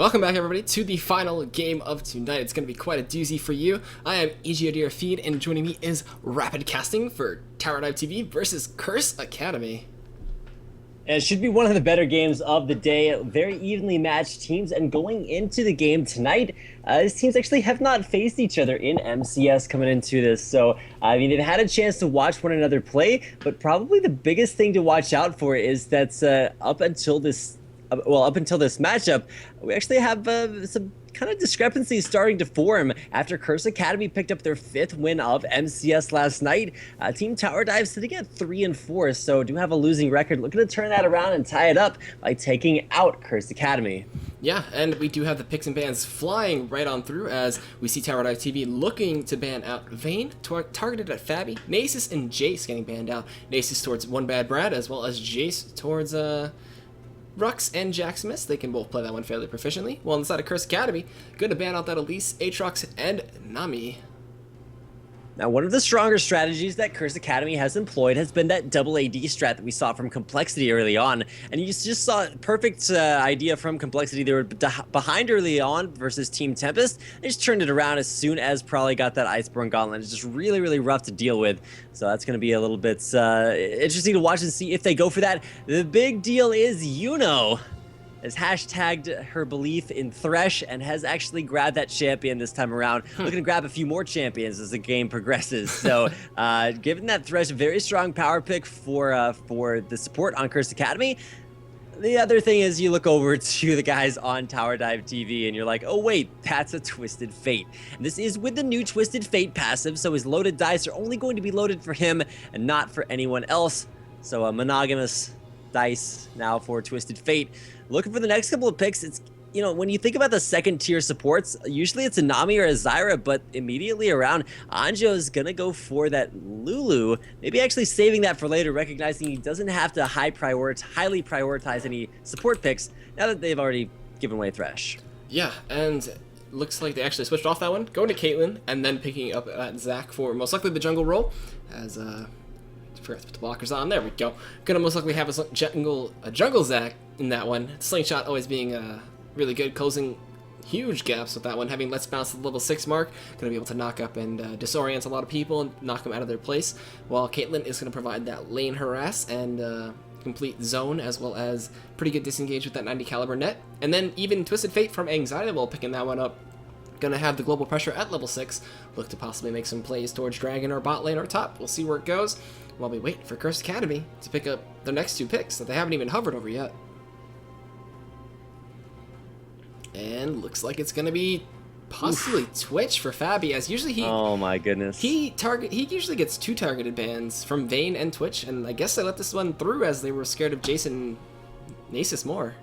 Welcome back, everybody, to the final game of tonight. It's going to be quite a doozy for you. I am EGODR Feed, and joining me is Rapid Casting for Tower Dive TV versus Curse Academy. And it should be one of the better games of the day. Very evenly matched teams, and going into the game tonight, these teams actually have not faced each other in MCS coming into this. So, I mean, they've had a chance to watch one another play, but probably the biggest thing to watch out for is that up until this matchup, we actually have some kind of discrepancies starting to form after Curse Academy picked up their 5th win of MCS last night. Team Tower Dive sitting at 3-4, so do have a losing record. Looking to turn that around and tie it up by taking out Curse Academy. Yeah, and we do have the picks and bans flying right on through as we see Tower Dive TV looking to ban out Vayne, targeted at Fabi, Nasus, and Jace getting banned out. Nasus towards One Bad Brad, as well as Jace towards Rux and Jack Smith. They can both play that one fairly proficiently. While on the side of Curse Academy, going to ban out that Elise, Aatrox, and Nami. Now, one of the stronger strategies that Curse Academy has employed has been that double AD strat that we saw from Complexity early on. And you just saw a perfect idea from Complexity. They were behind early on versus Team Tempest. They just turned it around as soon as Probably got that Iceborne Gauntlet. It's just really, really rough to deal with. So that's going to be a little bit interesting to watch and see if they go for that. The big deal is Yuno has hashtagged her belief in Thresh and has actually grabbed that champion this time around. Looking to grab a few more champions as the game progresses. So, given that Thresh a very strong power pick for the support on Curse Academy. The other thing is you look over to the guys on Tower Dive TV and you're like, oh wait, that's a Twisted Fate. And this is with the new Twisted Fate passive, so his loaded dice are only going to be loaded for him and not for anyone else. So a monogamous dice now for Twisted Fate. Looking for the next couple of picks, it's, you know, when you think about the second tier supports, usually it's a Nami or a Zyra, but immediately around, Anjo's gonna go for that Lulu, maybe actually saving that for later, recognizing he doesn't have to highly prioritize any support picks now that they've already given away Thresh. Yeah, and looks like they actually switched off that one, going to Caitlyn, and then picking up at Zac for most likely the jungle role, as forgot to put the blockers on. There we go. Gonna most likely have a jungle Zac in that one. Slingshot always being really good, closing huge gaps with that one. Having Let's Bounce to the level 6 mark, gonna be able to knock up and disorient a lot of people and knock them out of their place. While Caitlyn is gonna provide that lane harass and complete zone, as well as pretty good disengage with that 90 caliber net. And then even Twisted Fate from Anxiety while picking that one up. Gonna have the global pressure at level 6. Look to possibly make some plays towards Dragon or bot lane or top. We'll see where it goes while we wait for Curse Academy to pick up their next 2 picks that they haven't even hovered over yet. And looks like it's gonna be possibly Twitch for Fabi, as usually he. Oh my goodness. He usually gets 2 targeted bans from Vayne and Twitch, and I guess they let this one through as they were scared of Jason and Nasus more.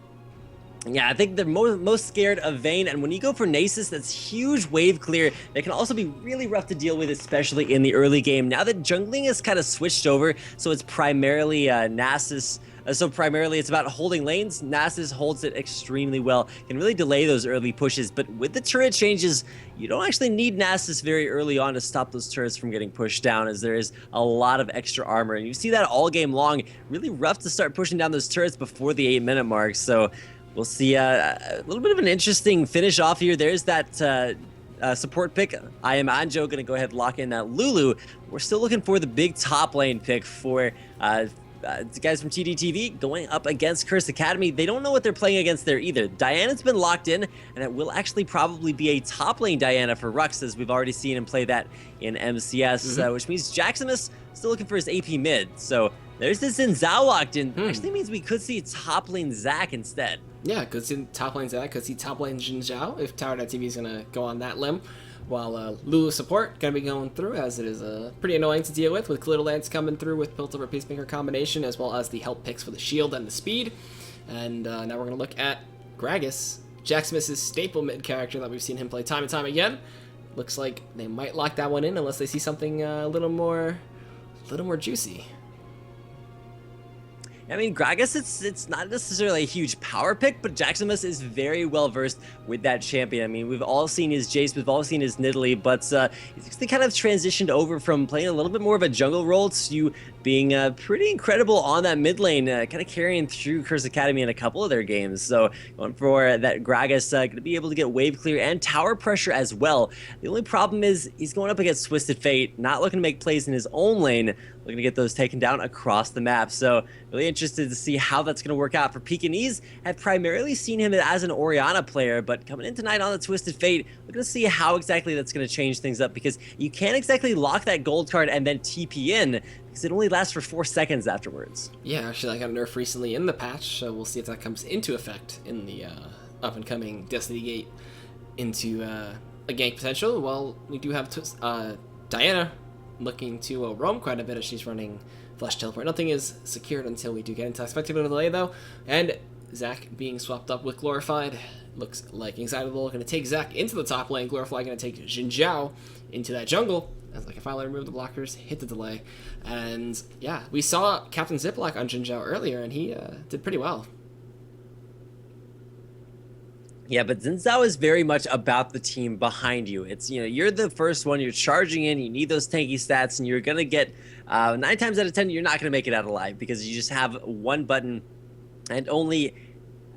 Yeah, I think they're most scared of Vayne, and when you go for Nasus, that's huge wave clear. That can also be really rough to deal with, especially in the early game. Now that jungling is kind of switched over, so it's primarily Nasus. So primarily it's about holding lanes. Nasus holds it extremely well. Can really delay those early pushes, but with the turret changes, you don't actually need Nasus very early on to stop those turrets from getting pushed down, as there is a lot of extra armor. And you see that all game long. Really rough to start pushing down those turrets before the 8-minute mark. So we'll see a little bit of an interesting finish off here. There's that support pick. I am Anjo, going to go ahead and lock in that Lulu. We're still looking for the big top lane pick for the guys from TDTV going up against Curse Academy. They don't know what they're playing against there either. Diana's been locked in, and it will actually probably be a top lane Diana for Rux, as we've already seen him play that in MCS, which means Jaximus still looking for his AP mid. So there's this in Zhao locked in. Actually means we could see top lane Zac instead. Yeah, could see top lane Zac, could see top lane Jin Zhao if Tower Dive TV is going to go on that limb. While Lulu support going to be going through, as it is pretty annoying to deal with Clear Lance coming through with Piltover Peacemaker combination, as well as the help picks for the shield and the speed. And now we're going to look at Gragas, Jack Smith's staple mid character that we've seen him play time and time again. Looks like they might lock that one in unless they see something a little more juicy. I mean, Gragas, it's not necessarily a huge power pick, but Jaximus is very well versed with that champion. I mean, we've all seen his Jace, we've all seen his Nidalee, but he's actually kind of transitioned over from playing a little bit more of a jungle role to being pretty incredible on that mid lane, kind of carrying through Curse Academy in a couple of their games. So going for that Gragas, going to be able to get wave clear and tower pressure as well. The only problem is he's going up against Twisted Fate, not looking to make plays in his own lane, looking to get those taken down across the map. So really interested to see how that's going to work out for Pekingese. Have primarily seen him as an Orianna player, but coming in tonight on the Twisted Fate, we're going to see how exactly that's going to change things up, because you can't exactly lock that gold card and then TP in, because it only lasts for 4 seconds afterwards. Yeah, actually, I got a nerf recently in the patch, so we'll see if that comes into effect in the up-and-coming Destiny Gate into a gank potential. Well, we do have Diana looking to roam quite a bit as she's running Flash Teleport. Nothing is secured until we do get into spectacular delay, though. And Zac being swapped up with Glorified. Looks like Excitable going to take Zac into the top lane. Glorified going to take Xin Zhao into that jungle. As like, I finally remove the blockers, hit the delay. And yeah, we saw Captain Ziplock on Xin Zhao earlier, and he did pretty well. Yeah, but Xin Zhao is very much about the team behind you. It's, you know, you're the first one, you're charging in, you need those tanky stats, and you're going to get 9 times out of 10, you're not going to make it out alive, because you just have one button and only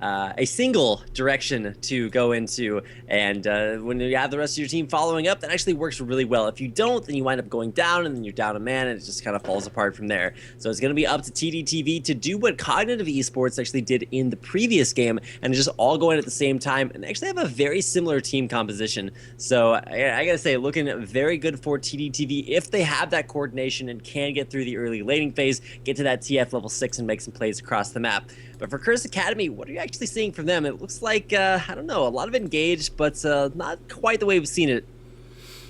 a single direction to go into, and when you have the rest of your team following up, that actually works really well. If you don't, then you wind up going down, and then you're down a man, and it just kind of falls apart from there. So it's going to be up to TDTV to do what Cognitive Esports actually did in the previous game, and just all going at the same time, and they actually have a very similar team composition. So I gotta say, looking very good for TDTV if they have that coordination and can get through the early laning phase, get to that TF level 6 and make some plays across the map. But for Curse Academy, what are you actually seeing from them? It looks like, I don't know, a lot of engaged, but not quite the way we've seen it.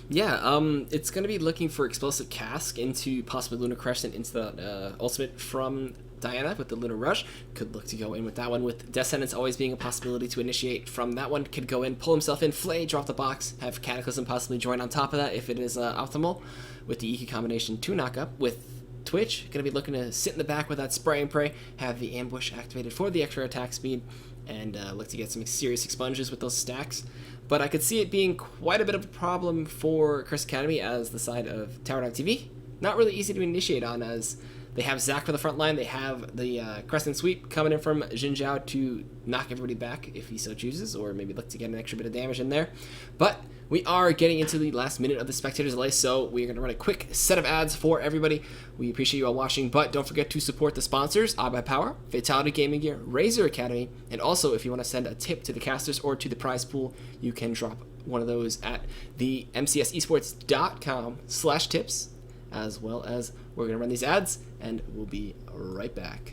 Yeah, it's going to be looking for Explosive Cask into possibly Lunar Crescent into the ultimate from Diana with the Lunar Rush. Could look to go in with that one, with Descendants always being a possibility to initiate from that one. Could go in, pull himself in, flay, drop the box, have Cataclysm possibly join on top of that if it is optimal, with the EQ combination to knock up, with Twitch going to be looking to sit in the back with that spray and pray, have the ambush activated for the extra attack speed, and look to get some serious expunges with those stacks. But I could see it being quite a bit of a problem for Curse Academy as the side of Tower.TV. Not really easy to initiate on, as they have Zac for the front line, they have the Crescent Sweep coming in from Xin Zhao to knock everybody back if he so chooses, or maybe look to get an extra bit of damage in there. But we are getting into the last minute of the Spectator's Delay, so we're going to run a quick set of ads for everybody. We appreciate you all watching, but don't forget to support the sponsors, iBuyPower, Fatality Gaming Gear, Razor Academy, and also if you want to send a tip to the casters or to the prize pool, you can drop one of those at the mcsesports.com/tips, as well as we're going to run these ads, and we'll be right back.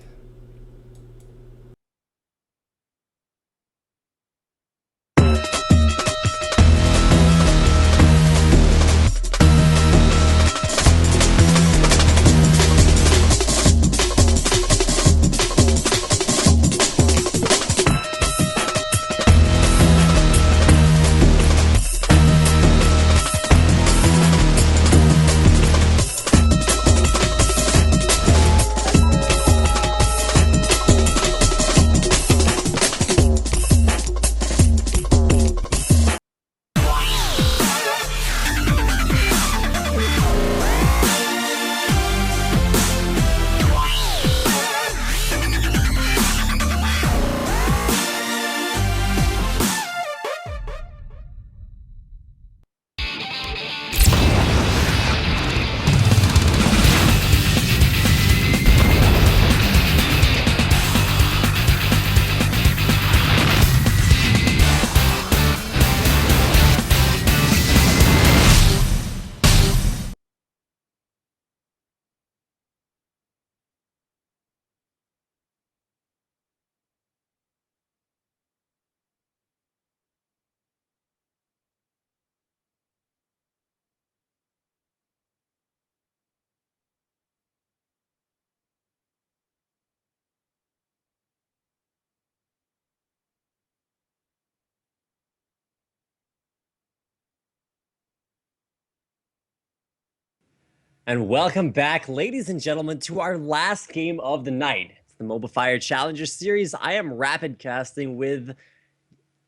And welcome back, ladies and gentlemen, to our last game of the night. the Mobafire Challenger Series. I am rapid casting with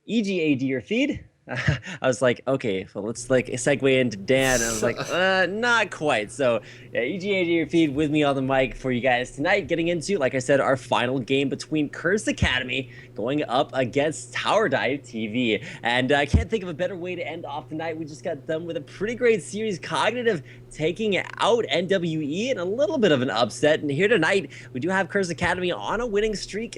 EGA your feed. I was like, okay, well, let's like segue into Dan. And I was like, not quite. So, yeah, EGA your feed with me on the mic for you guys tonight. Getting into, like I said, our final game between Curse Academy going up against Tower Dive TV. And I can't think of a better way to end off the night. We just got done with a pretty great series. Cognitive taking out NWE in a little bit of an upset. And here tonight, we do have Curse Academy on a winning streak.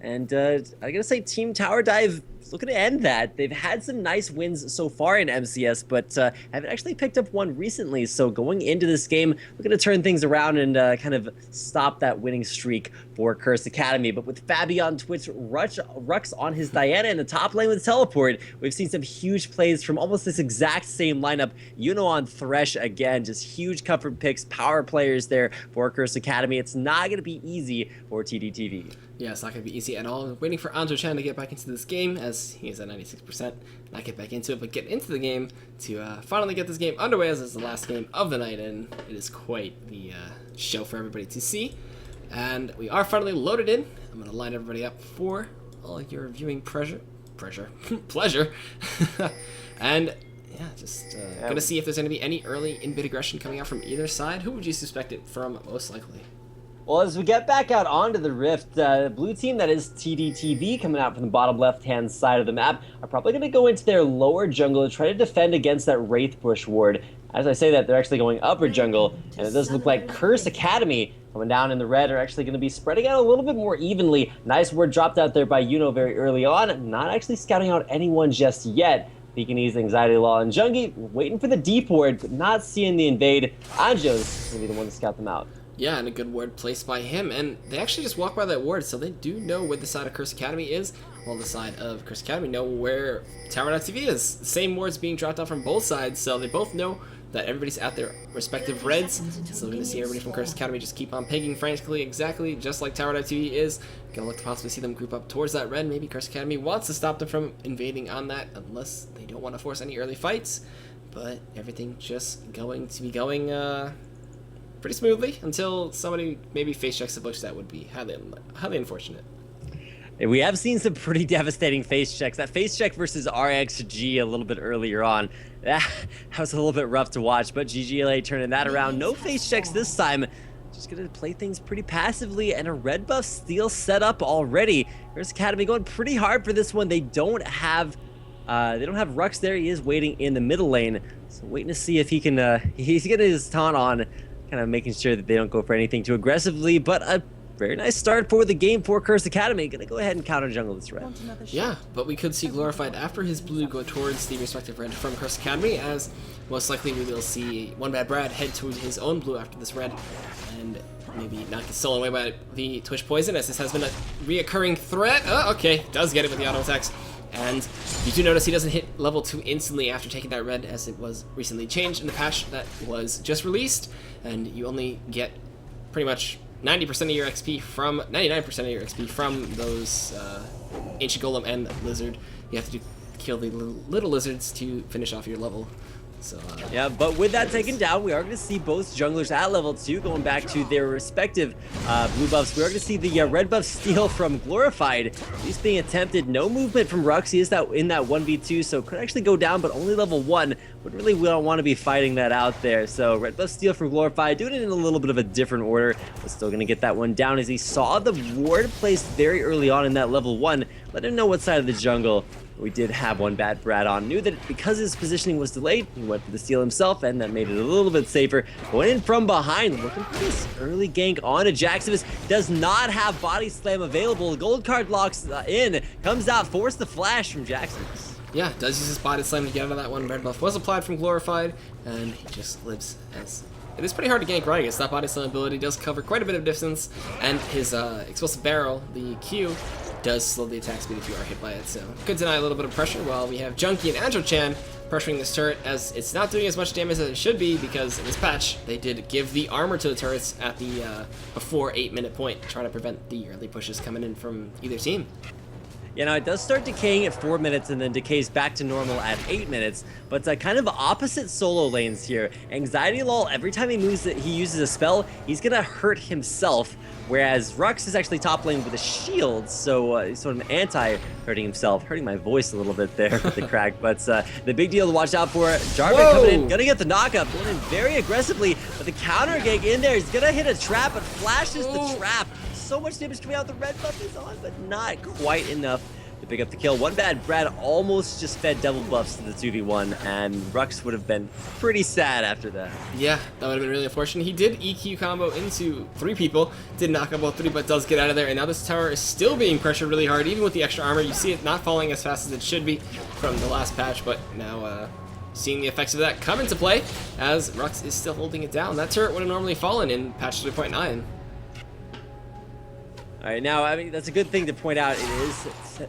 And I gotta say, Team Tower Dive looking to end that. They've had some nice wins so far in MCS, but haven't actually picked up one recently. So going into this game, we're going to turn things around and kind of stop that winning streak for Curse Academy. But with Fabi on Twitch, Rux on his Diana in the top lane with Teleport, we've seen some huge plays from almost this exact same lineup. On Thresh again, just huge comfort picks, power players there for Curse Academy. It's not going to be easy for TDTV. Yeah, it's not going to be easy at all. Waiting for Anjo Chan to get back into this game as he is at 96%. Not get back into it, but get into the game to finally get this game underway as it's the last game of the night, and it is quite the show for everybody to see. And we are finally loaded in. I'm going to line everybody up for all your viewing pleasure. And yeah, just going to see if there's going to be any early in-bit aggression coming out from either side. Who would you suspect it from most likely? Well, as we get back out onto the Rift, blue team, that is TDTV, coming out from the bottom left-hand side of the map, are probably going to go into their lower jungle to try to defend against that Wraith Bush ward. As I say that, they're actually going upper jungle, and it does look like Curse Academy, coming down in the red, are actually going to be spreading out a little bit more evenly. Nice word dropped out there by very early on, not actually scouting out anyone just yet. Pekinese, Anxiety Law, and Jungie waiting for the deep ward, but not seeing the invade. Anjo's going to be the one to scout them out. Yeah, and a good ward placed by him, and they actually just walk by that ward, so they do know where the side of Curse Academy is, while the side of Curse Academy know where Tower.TV is. The same wards being dropped out from both sides, so they both know that everybody's at their respective reds, so we're going to see everybody from Curse Academy just keep on pinging frantically, exactly just like Tower.TV is. Gonna look to possibly see them group up towards that red. Maybe Curse Academy wants to stop them from invading on that, unless they don't want to force any early fights, but everything just going to be going pretty smoothly until somebody maybe face checks the bush. That would be highly unfortunate. We have seen some pretty devastating face checks. That face check versus RXG a little bit earlier on, that was a little bit rough to watch, but GGLA turning that around. No face checks this time. Just gonna play things pretty passively, and a red buff steal set up already. Curse Academy going pretty hard for this one. They don't have Rux there. He is waiting in the middle lane, so waiting to see if he can. He's getting his taunt on, kind of making sure that they don't go for anything too aggressively, but a very nice start for the game for Curse Academy. Gonna go ahead and counter jungle this red. Yeah, but we could see Glorified after his blue go towards the respective red from Curse Academy, as most likely we will see One Bad Brad head to his own blue after this red, and maybe not get stolen away by the Twitch Poison, as this has been a reoccurring threat. Oh, okay, does get it with the auto attacks. And you do notice he doesn't hit level 2 instantly after taking that red, as it was recently changed in the patch that was just released, and you only get pretty much 90% of your XP from 99% of your XP from those Ancient Golem and Lizard. You have to kill the little lizards to finish off your level. So, yeah, but with that taken down, we are going to see both junglers at level 2 going back to their respective blue buffs. We are going to see the red buff steal from Glorified. He's being attempted. No movement from Rux. He is in that 1v2, so could actually go down, but only level 1. But really, we don't want to be fighting that out there. So red buff steal from Glorified, doing it in a little bit of a different order, but still going to get that one down as he saw the ward placed very early on in that level 1. Let him know what side of the jungle. We did have One Bad Brad on. Knew that because his positioning was delayed, he went for the steal himself, and that made it a little bit safer. Going in from behind, looking for this early gank onto Jaxivus. Does not have Body Slam available. The gold card locks in. Comes out, force the flash from Jaxivus. Yeah, does use his Body Slam to get out of that one. Red buff was applied from Glorified, and he just lives as... It is pretty hard to gank Rygus. That Body Slam ability does cover quite a bit of distance, and his Explosive Barrel, the Q, does slow the attack speed if you are hit by it, so could deny a little bit of pressure, while we have Junkie and Anjo-chan pressuring this turret, as it's not doing as much damage as it should be, because in this patch, they did give the armor to the turrets at the before 8-minute point, trying to prevent the early pushes coming in from either team. You know, it does start decaying at 4 minutes and then decays back to normal at 8 minutes, but kind of opposite solo lanes here. Anxiety Lull, every time he uses a spell, he's gonna hurt himself, whereas Rux is actually top lane with a shield, so he's sort of anti-hurting himself. Hurting my voice a little bit there with the crack, but the big deal to watch out for. Jarvan coming in, gonna get the knockup, going in very aggressively, but the counter gank in there, he's gonna hit a trap, but flashes the trap. So much damage coming out, the red buff is on, but not quite enough to pick up the kill. One bad Brad almost just fed double buffs to the 2v1, and Rux would have been pretty sad after that. Yeah, that would have been really unfortunate. He did EQ combo into 3 people, did knock out both 3, but does get out of there, and now this tower is still being pressured really hard, even with the extra armor. You see it not falling as fast as it should be from the last patch, but now seeing the effects of that come into play as Rux is still holding it down. That turret would have normally fallen in patch 3.9. All right, now, I mean, that's a good thing to point out. It is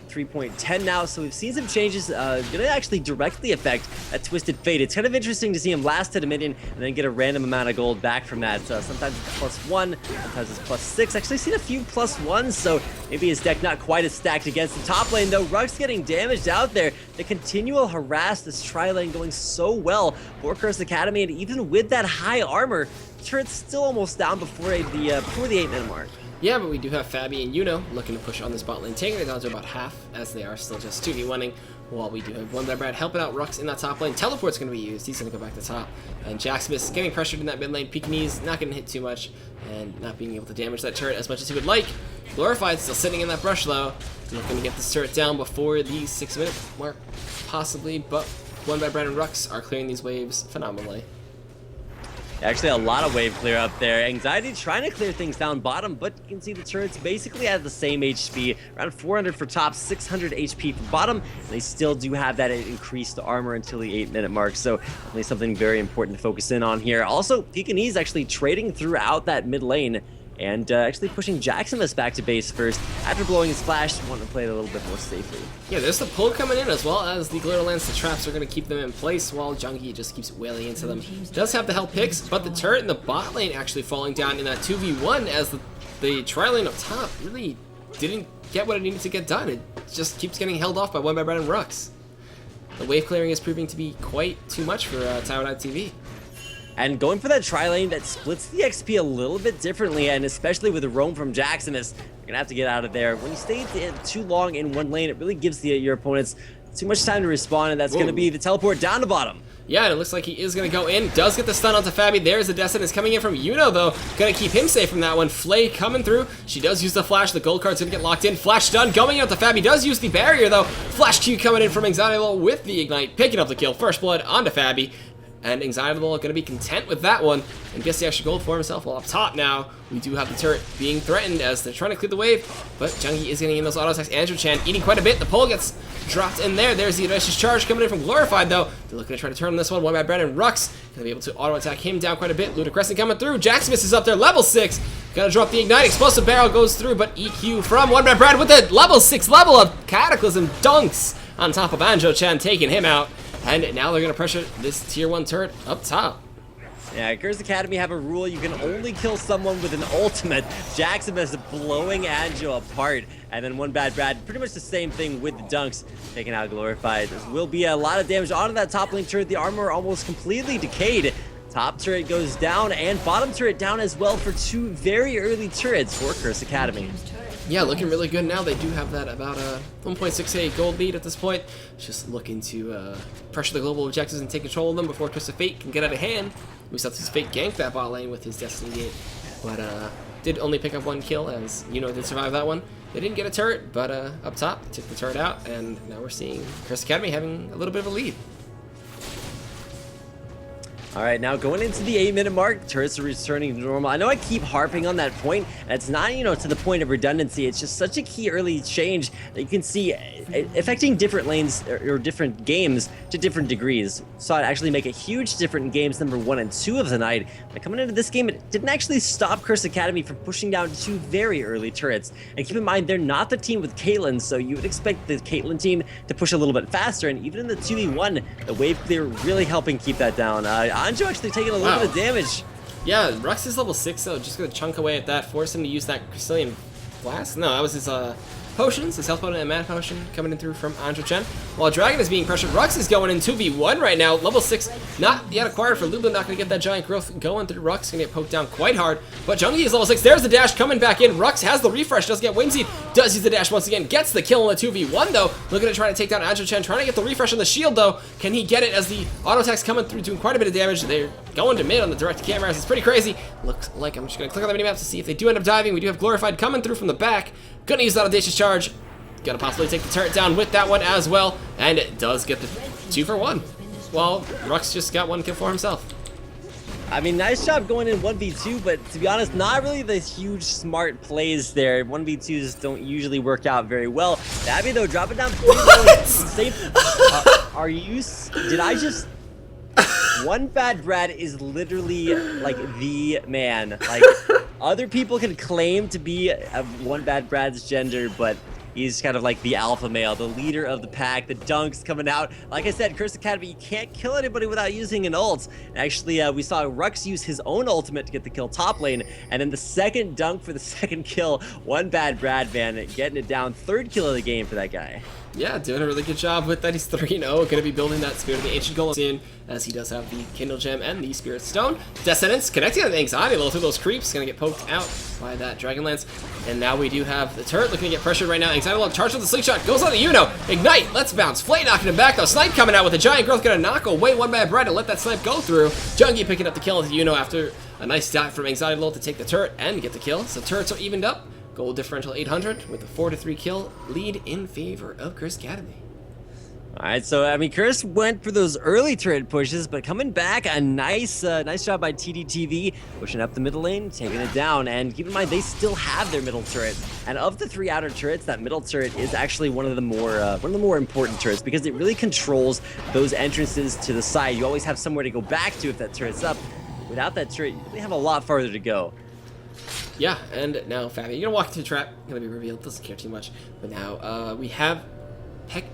3.10 now, so we've seen some changes gonna actually directly affect that Twisted Fate. It's kind of interesting to see him last hit a minion and then get a random amount of gold back from that. Sometimes it's +1, sometimes it's +6. Actually seen a few +1s, so maybe his deck not quite as stacked against the top lane, though. Rux getting damaged out there. The continual harass, this tri-lane going so well for Curse Academy, and even with that high armor, turret's still almost down before the 8-minute mark. Yeah, but we do have Fabi and Yuno looking to push on this bot lane, taking it down to about half, as they are still just 2v1ing, while we do have one by Brad helping out Rux in that top lane. Teleport's going to be used, he's going to go back to top, and Jaxmus getting pressured in that mid lane. Pekingese not going to hit too much, and not being able to damage that turret as much as he would like. Glorified still sitting in that brush though, looking to get this turret down before the 6-minute mark, possibly, but one by Brad and Rux are clearing these waves phenomenally. Actually, a lot of wave clear up there. Anxiety trying to clear things down bottom, but you can see the turrets basically at the same HP. Around 400 for top, 600 HP for bottom. And they still do have that increased armor until the 8-minute mark. So definitely something very important to focus in on here. Also, Pekingese actually trading throughout that mid lane and actually pushing Jaximus back to base first. After blowing his flash, wanting to play it a little bit more safely. Yeah, there's the pull coming in, as well as the Glitter Lance. The traps are going to keep them in place while Junkie just keeps wailing into them. Does have the help picks, but the turret in the bot lane actually falling down in that 2v1 as the tri-lane up top really didn't get what it needed to get done. It just keeps getting held off by one by Brad and Rux. The wave clearing is proving to be quite too much for TowerTV. And going for that tri-lane that splits the XP a little bit differently, and especially with the roam from Jaximus, you're gonna have to get out of there. When you stay too long in one lane, it really gives your opponents too much time to respond, and that's gonna be the teleport down to bottom. Yeah, and it looks like he is going to go in. Does get the stun onto Fabi. There's the Decisive coming in from Yuno, though. Going to keep him safe from that one. Flay coming through. She does use the flash. The gold card's going to get locked in. Flash stun going out to Fabi. Does use the barrier, though. Flash Q coming in from Anxiety Lull with the Ignite. Picking up the kill. First blood onto Fabi. And Anxiety Lull going to be content with that one and gets the extra gold for himself. Well, up top now, we do have the turret being threatened as they're trying to clear the wave, but Jungie is getting in those auto attacks. Andrew Chan eating quite a bit. The pole gets dropped in there. There's the Audacious Charge coming in from Glorified, though. They're looking to try to turn on this one. One by Brandon Rux. Going to be able to auto attack him down quite a bit. Ludicrescent coming through. Jaxmus is up there, level 6. Gonna drop the Ignite. Explosive Barrel goes through, but EQ from one by Brad with the level 6 level of Cataclysm dunks on top of Anjo Chan, taking him out. And now they're going to pressure this tier 1 turret up top. Yeah, Curse Academy have a rule: you can only kill someone with an ultimate. Jaximus blowing Anjo apart. And then one bad Brad, pretty much the same thing with the dunks, taking out Glorified. There will be a lot of damage onto that top lane turret. The armor almost completely decayed. Top turret goes down, and bottom turret down as well for 2 very early turrets for Curse Academy. Yeah, looking really good now. They do have that about 1.68 gold lead at this point. Just looking to pressure the global objectives and take control of them before Twist of Fate can get out of hand. We saw Twist of Fate gank that bot lane with his Destiny Gate, but did only pick up 1 kill, as Yuno did survive that one. They didn't get a turret, but up top, they took the turret out, and now we're seeing Curse Academy having a little bit of a lead. All right, now going into the 8-minute mark, turrets are returning to normal. I know I keep harping on that point, and it's not, to the point of redundancy. It's just such a key early change that you can see affecting different lanes or different games to different degrees. Saw it actually make a huge difference in games number 1 and 2 of the night. But coming into this game, it didn't actually stop Curse Academy from pushing down 2 very early turrets. And keep in mind, they're not the team with Caitlyn, so you would expect the Caitlyn team to push a little bit faster. And even in the 2v1, the wave clear really helping keep that down. Anjo actually taking a little bit of damage. Yeah, Rux is level 6, though. Just gonna chunk away at that, force him to use that Crystallian Blast. No, that was his potions, his health potion and mana potion coming in through from Andrew Chen. While Dragon is being pressured, Rux is going in 2v1 right now. Level 6 not yet acquired for Lulu, not going to get that giant growth going through. Rux going to get poked down quite hard, but Jungie is level 6. There's the dash coming back in. Rux has the refresh, does get Wing Seed, does use the dash once again, gets the kill in the 2v1 though. Looking to try to take down Andrew Chen, trying to get the refresh on the shield though. Can he get it as the auto attacks coming through, doing quite a bit of damage? They're going to mid on the direct cameras. It's pretty crazy. Looks like I'm just going to click on the minimaps to see if they do end up diving. We do have Glorified coming through from the back. Gonna use that audacious charge. Gonna possibly take the turret down with that one as well. And it does get the 2 for 1. Well, Rux just got 1 kill for himself. I mean, nice job going in 1v2, but to be honest, not really the huge smart plays there. 1v2s don't usually work out very well. Abby, though, dropping down pretty low. Are you... Did I just... One Bad Brad is literally like the man. Like, other people can claim to be One Bad Brad's gender, but he's kind of like the alpha male, the leader of the pack, the dunks coming out. Like I said, Curse Academy, you can't kill anybody without using an ult. And actually, we saw Rux use his own ultimate to get the kill top lane. And then the second dunk for the second kill, One Bad Brad, man, getting it down. 3rd kill of the game for that guy. Yeah, doing a really good job with that. He's 3-0. Going to be building that Spirit of the Ancient Golem soon, as he does have the Kindle Gem and the Spirit Stone. Descendants connecting on the Anxiety a little through those creeps. Going to get poked out by that Dragonlance. And now we do have the turret looking to get pressured right now. Anxiety Log charged with the Slingshot. Goes on the Uno. Ignite. Let's bounce. Flay knocking him back though. Snipe coming out with a giant growth. Going to knock away One Bad Brad to let that snipe go through. Jungie picking up the kill with the Uno after a nice dive from Anxiety Log to take the turret and get the kill. So turrets are evened up. Goal differential 800 with a 4-3 kill lead in favor of Curse Academy. All right, so I mean, Curse went for those early turret pushes, but coming back, a nice job by TDTV, pushing up the middle lane, taking it down. And keep in mind, they still have their middle turret. And of the 3 outer turrets, that middle turret is actually one of the more important turrets because it really controls those entrances to the side. You always have somewhere to go back to if that turret's up. Without that turret, you really have a lot farther to go. Yeah, and now Fabi, you're gonna walk into the trap. Gonna be revealed. Doesn't care too much. But now we have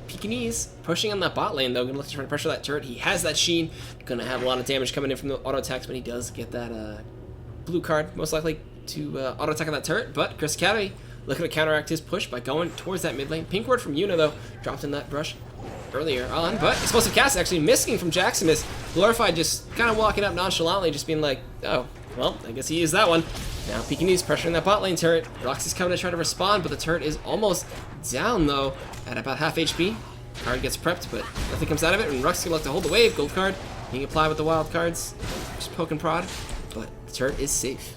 Pekingese pushing on that bot lane though, gonna look to try to pressure that turret. He has that sheen, gonna have a lot of damage coming in from the auto attacks, but he does get that blue card, most likely to auto attack on that turret. But Curse Academy looking to counteract his push by going towards that mid lane. Pink ward from Yuna though, dropped in that brush earlier on, but Explosive Cast actually missing from Jaximus. Glorified just kind of walking up nonchalantly, just being like, oh, well, I guess he used that one. Now Pekingese pressuring that bot lane turret. Roxy's coming to try to respond, but the turret is almost down though at about half HP. Card gets prepped, but nothing comes out of it, and Rux can look to hold the wave. Gold card being applied with the wild cards. Just poke and prod, but the turret is safe.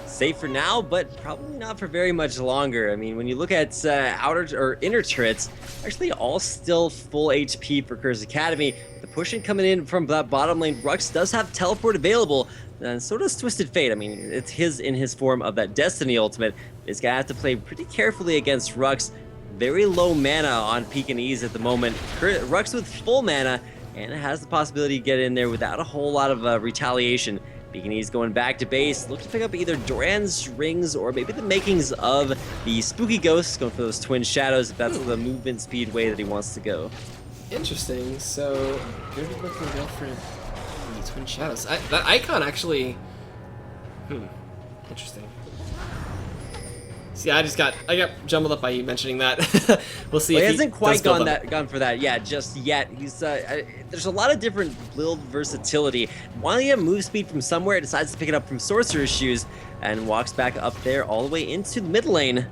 Safe for now, but probably not for very much longer. I mean, when you look at outer or inner turrets, actually all still full HP for Curse Academy. The pushing coming in from that bottom lane, Rux does have teleport available, and so does Twisted Fate. I mean, it's in his form of that Destiny ultimate. He's gonna have to play pretty carefully against Rux. Very low mana on Pekingese at the moment. Rux with full mana, and it has the possibility to get in there without a whole lot of retaliation. Pekingese going back to base, looking to pick up either Doran's rings or maybe the makings of the Spooky Ghosts, going for those Twin Shadows if that's the movement speed way that he wants to go. Interesting. So gonna be looking to go for the Twin Shadows. That icon actually. Interesting. See, I got jumbled up by you mentioning that. We'll see. Well, if he hasn't quite gone for that, yeah, just yet. He's there's a lot of different build versatility. While he has move speed from somewhere, decides to pick it up from Sorcerer's Shoes and walks back up there all the way into the mid lane.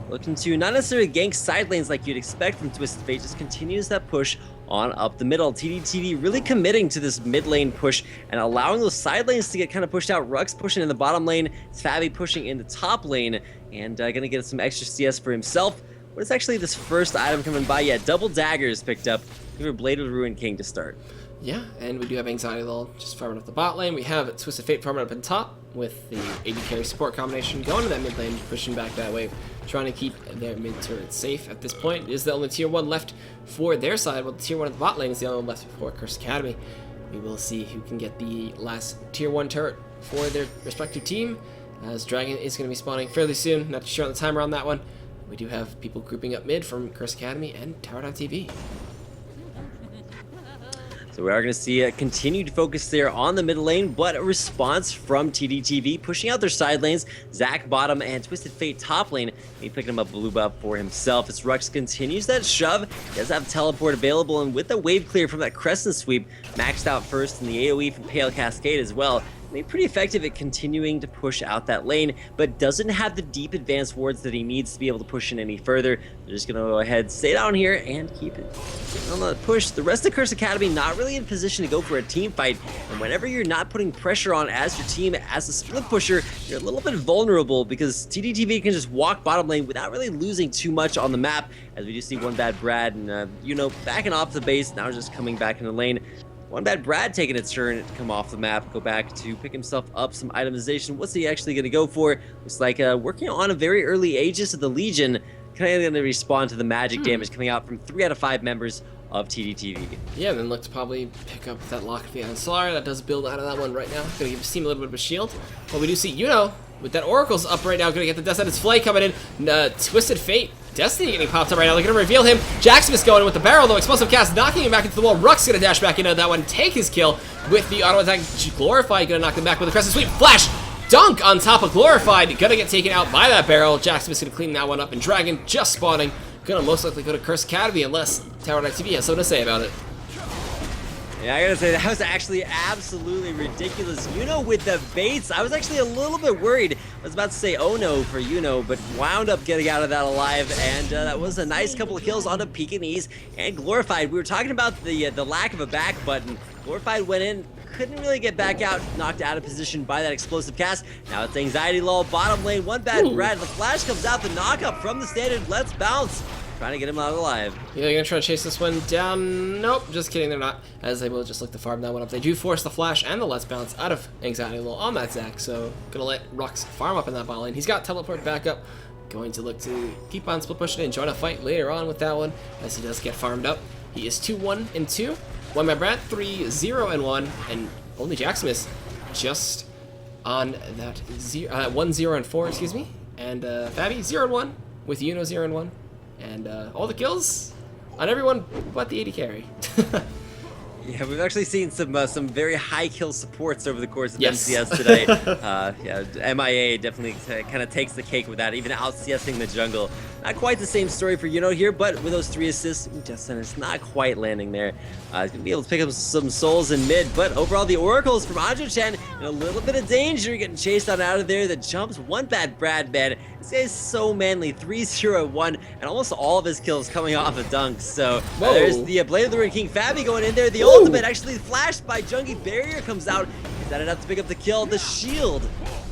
Looking to not necessarily gank side lanes like you'd expect from Twisted Fate, just continues that push on up the middle. TDTV really committing to this mid lane push and allowing those side lanes to get kind of pushed out. Rux pushing in the bottom lane, Fabi pushing in the top lane, and gonna get some extra CS for himself. What is actually this first item coming by? Yeah, double daggers picked up. Give her Blade of the Ruined King to start. Yeah, and we do have Anxiety Lull just farming up the bot lane. We have Twisted Fate farming up in top with the AD carry support combination going to that mid lane, pushing back that wave, trying to keep their mid turret safe at this point. It is the only tier 1 left for their side, while the tier 1 of the bot lane is the only one left for Curse Academy. We will see who can get the last tier 1 turret for their respective team, as Dragon is going to be spawning fairly soon. Not too sure on the timer on that one. We do have people grouping up mid from Curse Academy and Tower.TV. So we are going to see a continued focus there on the mid lane, but a response from TDTV pushing out their side lanes. Zach bottom and Twisted Fate top lane. He picking him up blue buff for himself as Rux continues that shove. He does have teleport available, and with the wave clear from that Crescent sweep, maxed out first in the AoE from Pale Cascade as well. Pretty effective at continuing to push out that lane, but doesn't have the deep advanced wards that he needs to be able to push in any further. They're just gonna go ahead, stay down here, and keep it on the push. The rest of Curse Academy not really in position to go for a team fight, and whenever you're not putting pressure on as your team, as a split pusher, you're a little bit vulnerable because TDTV can just walk bottom lane without really losing too much on the map, as we do see One Bad Brad and, backing off the base, now just coming back in the lane. One Bad Brad taking its turn to come off the map, go back to pick himself up some itemization. What's he actually going to go for? Looks like working on a very early Aegis of the Legion, kind of going to respond to the magic damage coming out from 3 out of 5 members of TDTV. Yeah, and then look to probably pick up that Lock of the Iron Solar. That does build out of that one right now. Going to give his team a little bit of a shield. But we do see with that Oracle's up right now, going to get the Decisive Flay coming in. Twisted Fate. Destiny getting popped up right now. They're going to reveal him. Jacksmith's going in with the barrel, though. Explosive cast knocking him back into the wall. Ruck's going to dash back into that one, take his kill with the auto attack. Glorified going to knock him back with a Crescent Sweep. Flash! Dunk on top of Glorified. Going to get taken out by that barrel. Jacksmith's going to clean that one up. And Dragon just spawning. Going to most likely go to Curse Academy unless TDTV has something to say about it. Yeah, I gotta say, that was actually absolutely ridiculous. With the baits, I was actually a little bit worried. I was about to say oh no for but wound up getting out of that alive, and that was a nice couple of kills onto Pekingese and Glorified. We were talking about the lack of a back button. Glorified went in, couldn't really get back out, knocked out of position by that explosive cast. Now it's Anxiety Lull, bottom lane, One Bad Brad. The flash comes out, the knockup from the standard, let's bounce. Trying to get him out alive. Yeah, they're gonna try to chase this one down. Nope, just kidding, they're not. As they will just look to farm that one up. They do force the flash and the Let's Bounce out of Anxiety Lull on that Zac, so gonna let Rux farm up in that bot lane. He's got teleport back up. Going to look to keep on split pushing and join a fight later on with that one, as he does get farmed up. He is 2-1-2. One Bad Brad, 3-0-1, and only Jacksmith just on that 1-0-4, excuse me. And Fabi 0-1 with 0-1. And all the kills on everyone but the AD carry. Yeah, we've actually seen some very high kill supports over the course of MCS today. Yeah, MIA definitely kind of takes the cake with that, even out CSing the jungle. Not quite the same story for here, but with those 3 assists, Justin is not quite landing there. He's gonna be able to pick up some souls in mid, but overall the Oracles from Andrew-chan in a little bit of danger, getting chased on out of there. The jumps, One Bad Brad, man. This guy's so manly, 3-0-1, and almost all of his kills coming off of dunks. So there's the Blade of the Ruined King Fabi going in there. The ultimate actually flashed by Jungie. Barrier comes out. Is that enough to pick up the kill? The shield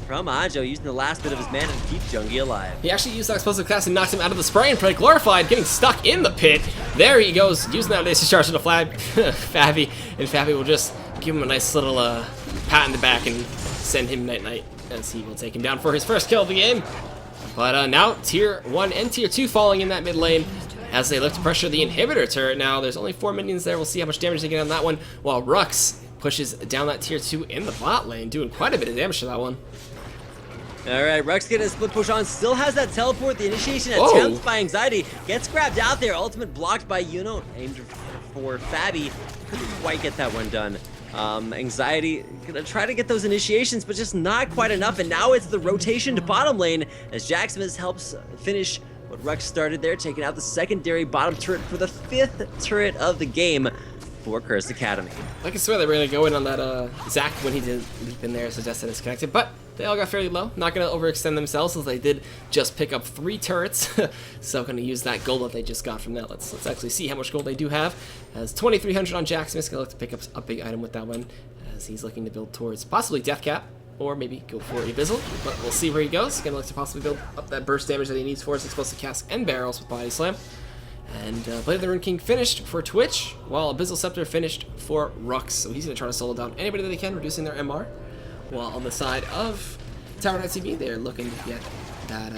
from Anjo, using the last bit of his mana to keep Jungie alive. He actually used that explosive cast and knocks him out of the spray and play Glorified, getting stuck in the pit. There he goes, using that laser charge to the flag. Fabi, and Fabi will just give him a nice little pat in the back and send him night-night, as he will take him down for his first kill of the game. But now Tier 1 and Tier 2 falling in that mid lane as they look to pressure the inhibitor turret. Now there's only 4 minions there. We'll see how much damage they get on that one, while Rux pushes down that Tier 2 in the bot lane, doing quite a bit of damage to that one. Alright, Rux getting a split push on, still has that teleport. The initiation attempt by Anxiety gets grabbed out there. Ultimate blocked by aimed for Fabi. Couldn't quite get that one done. Anxiety gonna try to get those initiations, but just not quite enough. And now it's the rotation to bottom lane as Jacksmith helps finish what Rux started there, taking out the secondary bottom turret for the 5th turret of the game for Curse Academy. I can swear they were gonna go in on that Zac when he did leap in there, suggested it's connected, but they all got fairly low. Not gonna overextend themselves, as they did just pick up 3 turrets. So gonna use that gold that they just got from that. Let's actually see how much gold they do have. As 2,300 on Jacksmith, gonna look to pick up a big item with that one, as he's looking to build towards possibly Death Cap, or maybe go for Abyssal, but we'll see where he goes. Gonna look to possibly build up that burst damage that he needs for his explosive cask and barrels with Body Slam. And Blade of the Ruined King finished for Twitch, while Abyssal Scepter finished for Rux. So he's going to try to solo down anybody that they can, reducing their MR. While on the side of TDTV, they're looking to get that,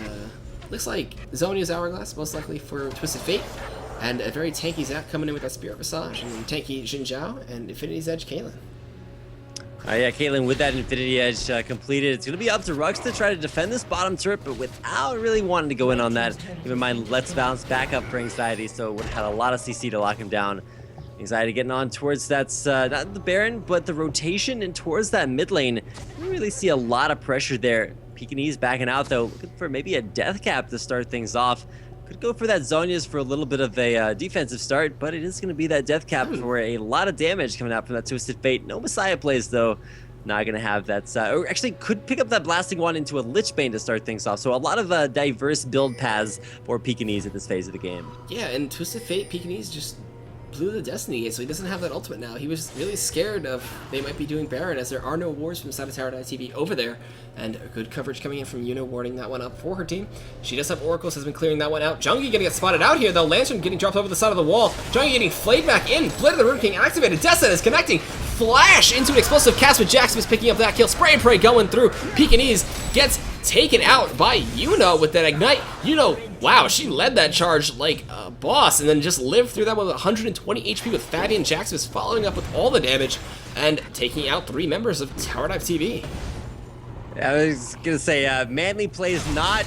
looks like Zonia's Hourglass, most likely for Twisted Fate. And a very tanky Zac coming in with that Spirit Visage, and tanky Xin Zhao, and Infinity's Edge Caitlyn. Yeah, Caitlyn with that Infinity Edge completed. It's going to be up to Rux to try to defend this bottom turret, but without really wanting to go in on that. Keep in mind, Let's Bounce back up for Anxiety, so would have had a lot of CC to lock him down. Anxiety getting on towards that's not the Baron, but the rotation and towards that mid lane. You really see a lot of pressure there. Pekingese backing out though, looking for maybe a death cap to start things off. Could go for that Zhonya's for a little bit of a defensive start, but it is going to be that death cap for a lot of damage coming out from that Twisted Fate. No Messiah plays though. Not going to have that, or actually could pick up that Blasting Wand into a Lich Bane to start things off. So a lot of diverse build paths for Pekingese at this phase of the game. Yeah, and Twisted Fate, Pekingese just blew the Destiny Gate, so he doesn't have that ultimate now. He was really scared of they might be doing Baron, as there are no wards from side of Tower.TV over there, and good coverage coming in from Yuno warding that one up for her team. She does have Oracles, has been clearing that one out. Jungie gonna get spotted out here though. Lantern getting dropped over the side of the wall. Jungie getting flayed back in. Blade of the Rune King activated. Descent is connecting. Flash into an explosive cast with Jax is picking up that kill. Spray and pray going through. Pekingese gets taken out by Yuno with that Ignite. Yuno, wow, she led that charge like a boss and then just lived through that with 120 HP with Fabi and Jaxvis following up with all the damage and taking out 3 members of Tower.TV. I was gonna say, Manly plays not,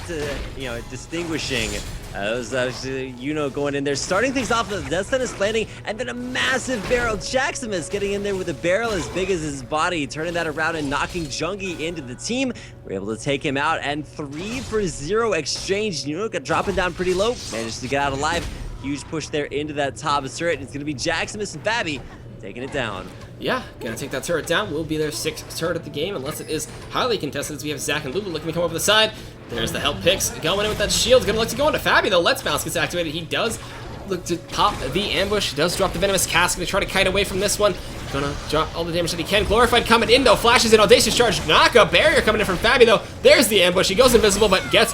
distinguishing. Those Yuno going in there, starting things off with the Death Sentence landing, and then a massive barrel. Jaximus getting in there with a barrel as big as his body, turning that around and knocking Jungie into the team. We're able to take him out, and 3-for-0 exchange. Yuno got dropping down pretty low, managed to get out alive. Huge push there into that top turret. It's gonna be Jaximus and Fabi taking it down. Yeah, gonna take that turret down. Will be their 6th turret of the game, unless it is highly contested, as we have Zac and Lulu looking to come over the side. There's the help picks going in with that shield. Gonna look to go into Fabi, though. Let's Bounce gets activated. He does look to pop the ambush. Does drop the Venomous Cask. Gonna try to kite away from this one. Gonna drop all the damage that he can. Glorified coming in, though. Flashes in. Audacious Charge. Knock up. Barrier coming in from Fabi, though. There's the ambush. He goes invisible, but gets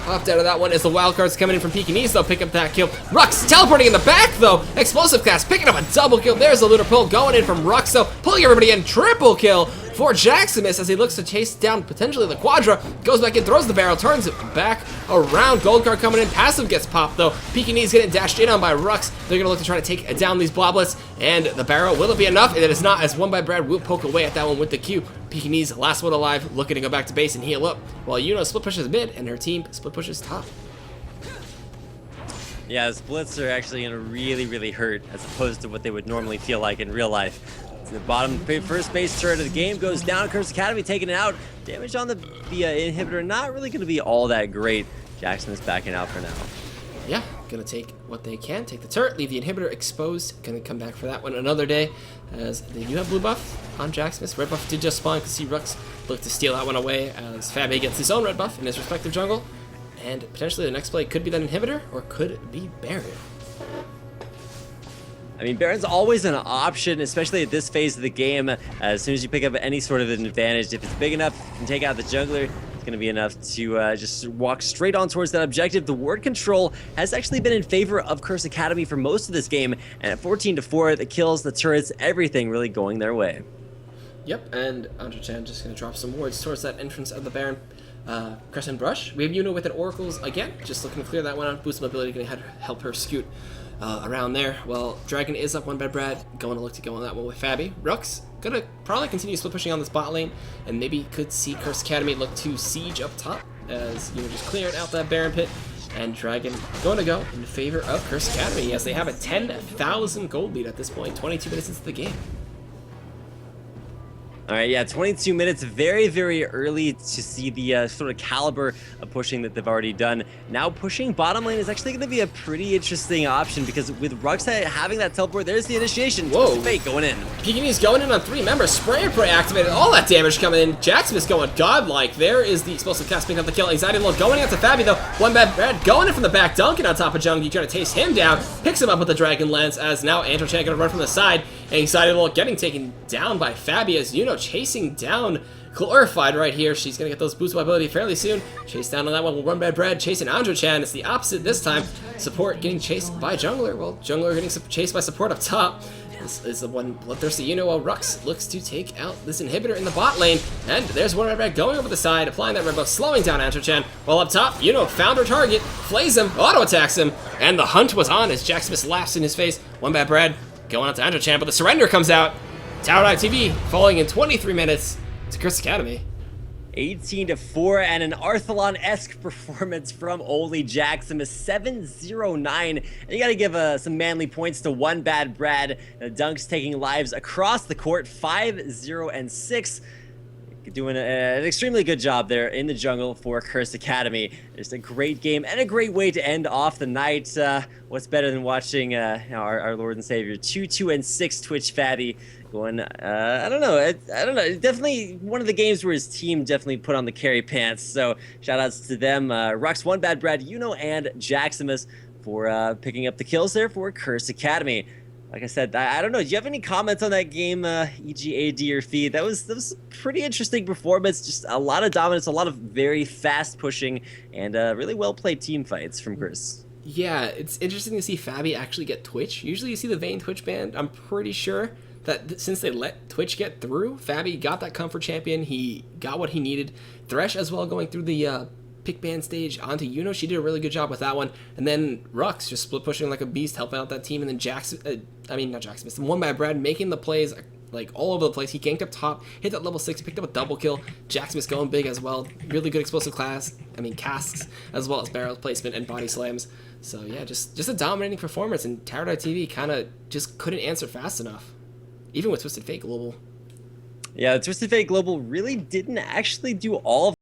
popped out of that one as the wildcards coming in from Pekingese, though. Pick up that kill. Rux teleporting in the back, though. Explosive Cast picking up a double kill. There's the Lunar Pull going in from Rux, though. Pulling everybody in. Triple kill for Jaximus as he looks to chase down potentially the Quadra. Goes back in, throws the barrel, turns it back around. Gold card coming in. Passive gets popped, though. Pekingese getting dashed in on by Rux. They're going to look to try to take down these Bloblets. And the barrel, will it be enough? It is not, as one by Brad will poke away at that one with the Q. Pekingese, last one alive, looking to go back to base and heal up, while Yuno split pushes mid and her team split pushes top. Yeah, splits are actually going to really hurt as opposed to what they would normally feel like in real life. The bottom first base turret of the game goes down. Curse Academy taking it out. Damage on the inhibitor not really going to be all that great. Jackson is backing out for now. Yeah, gonna take what they can. Take the turret, leave the inhibitor exposed. Gonna come back for that one another day, as they do have blue buff on Jaxmus. Red buff did just spawn. Can see Rux look to steal that one away as Fabi gets his own red buff in his respective jungle. And potentially the next play could be that inhibitor, or could be Baron. I mean, Baron's always an option, especially at this phase of the game. As soon as you pick up any sort of an advantage, if it's big enough, you can take out the jungler. It's going to be enough to just walk straight on towards that objective. The ward control has actually been in favor of Curse Academy for most of this game, and at 14-4, the kills, the turrets, everything really going their way. Yep, and Andrew-chan just going to drop some wards towards that entrance of the Baron. Crescent Brush. We have Yuno with an Oracles again, just looking to clear that one out. Boost mobility, going to help her scoot around there. Well, Dragon is up one by Brad, going to look to go on that one with Fabi. Rux gonna probably continue split pushing on this bot lane, and maybe could see Curse Academy look to siege up top as Yuno just clearing out that Baron pit. And Dragon going to go in favor of Curse Academy as they have a 10,000 gold lead at this point, 22 minutes into the game. All right, yeah, 22 minutes, very early to see the sort of caliber of pushing that they've already done. Now pushing bottom lane is actually going to be a pretty interesting option, because with Rux having that teleport, there's the initiation. Whoa. Fake going in. Pekingese going in on 3 members. Spray and pray activated. All that damage coming in. Jaxmus going godlike. There is the explosive cast picking up the kill. Anxiety low going out to Fabi, though. One bad Brad going in from the back, dunking on top of Jungie, trying to taste him down. Picks him up with the Dragon Lance, as now Andrew-chan going to run from the side. Anxiety low getting taken down by Fabi, as Yuno chasing down Glorified right here. She's gonna get those boost ability fairly soon. Chase down on that one. Will run by Brad, chasing Andrew-chan. It's the opposite this time. Support getting chased by Jungler. Well, Jungler getting chased by support up top. This is the one bloodthirsty Yuno, while Rux looks to take out this inhibitor in the bot lane. And there's one red going over the side, applying that red buff, slowing down Andrew-chan. While up top, Yuno found her target, flays him, auto attacks him, and the hunt was on as Jaxmus laughs in his face. One bad Brad going out to Andrew-chan, but the surrender comes out. Tower.TV falling in 23 minutes to Curse Academy. 18-4, and an Arthalon-esque performance from Oli Jackson, a 7-0-9. And you got to give some manly points to One Bad Brad. The Dunks taking lives across the court, 5-0-6. Doing an extremely good job there in the jungle for Curse Academy. Just a great game and a great way to end off the night. What's better than watching our Lord and Savior 2-2-6 Twitch Fatty going? I don't know. Definitely one of the games where his team definitely put on the carry pants. So shout outs to them, Rux, One Bad Brad, and Jaximus for picking up the kills there for Curse Academy. Like I said, I don't know. Do you have any comments on that game, EGAD or Feed? That was a pretty interesting performance. Just a lot of dominance, a lot of very fast pushing, and really well played team fights from Chris. Yeah, it's interesting to see Fabi actually get Twitch. Usually you see the Vayne Twitch ban. I'm pretty sure that since they let Twitch get through, Fabi got that comfort champion. He got what he needed. Thresh as well going through the pick ban stage onto Yuno. She did a really good job with that one. And then Rux just split pushing like a beast, helping out that team. And then not Jackson, One Bad Brad making the plays like all over the place. He ganked up top, hit that level 6, picked up a double kill. Jackson going big as well. Really good explosive casks, as well as barrel placement and body slams. So yeah, just a dominating performance. And Tower.tv kind of just couldn't answer fast enough, even with Twisted Fate Global. Yeah, Twisted Fate Global really didn't actually do all of